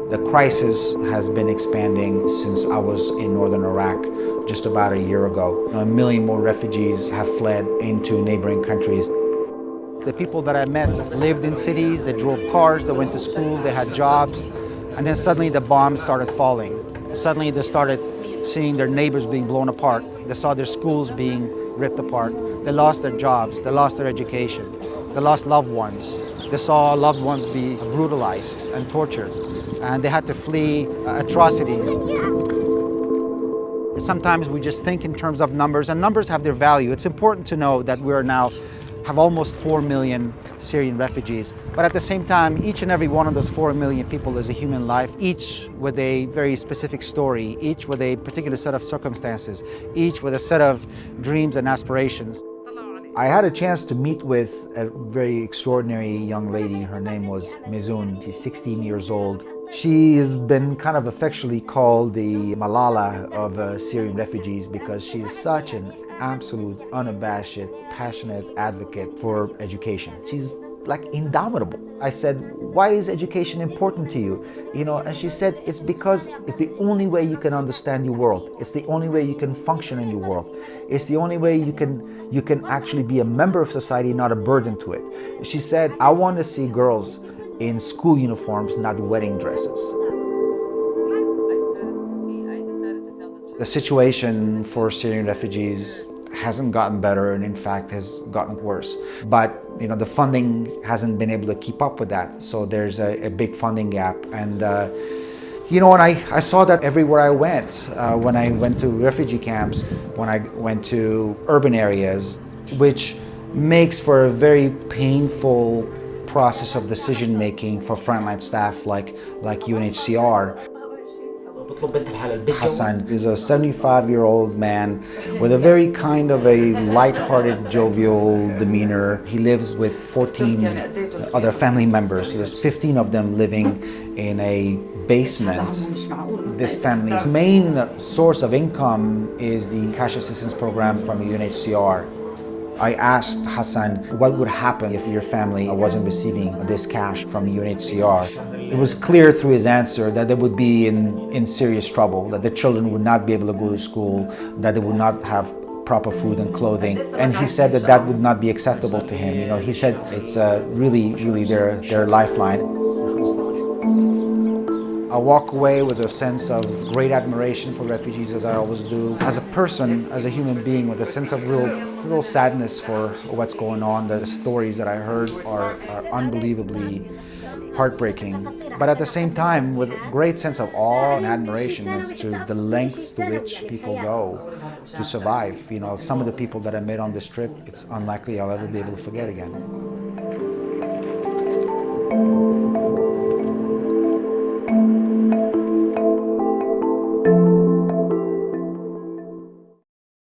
The crisis has been expanding since I was in northern Iraq just about a year ago. 1 million more refugees have fled into neighboring countries. The people that I met lived in cities, they drove cars, they went to school, they had jobs, and then suddenly the bombs started falling. Suddenly they started seeing their neighbors being blown apart. They saw their schools being ripped apart. They lost their jobs, they lost their education, they lost loved ones. They saw loved ones be brutalized and tortured, and they had to flee atrocities. Sometimes we just think in terms of numbers, and numbers have their value. It's important to know that we have almost 4 million Syrian refugees, but at the same time, each and every one of those 4 million people is a human life, each with a very specific story, each with a particular set of circumstances, each with a set of dreams and aspirations. I had a chance to meet with a very extraordinary young lady. Her name was Mizun. She's 16 years old. She has been kind of affectionately called the Malala of Syrian refugees because she's such an absolute, unabashed, passionate advocate for education. She's like indomitable. I said, why is education important to you? And she said, it's because it's the only way you can understand your world. It's the only way you can function in your world. It's the only way you can actually be a member of society, not a burden to it. She said, I want to see girls in school uniforms, not wedding dresses. The situation for Syrian refugees hasn't gotten better, and in fact has gotten worse. But the funding hasn't been able to keep up with that, so there's a big funding gap. And and I saw that everywhere I went. When I went to refugee camps, when I went to urban areas, which makes for a very painful process of decision making for frontline staff like UNHCR. Hassan is a 75-year-old man with a very kind of a light-hearted, jovial demeanor. He lives with 14 other family members. There's 15 of them living in a basement. This family's main source of income is the cash assistance program from UNHCR. I asked Hassan what would happen if your family wasn't receiving this cash from UNHCR. It was clear through his answer that they would be in serious trouble, that the children would not be able to go to school, that they would not have proper food and clothing. And he said that would not be acceptable to him. He said it's really, really their lifeline. I walk away with a sense of great admiration for refugees, as I always do. As a person, as a human being, with a sense of real sadness for what's going on. The stories that I heard are unbelievably heartbreaking. But at the same time, with a great sense of awe and admiration as to the lengths to which people go to survive. Some of the people that I met on this trip, it's unlikely I'll ever be able to forget again.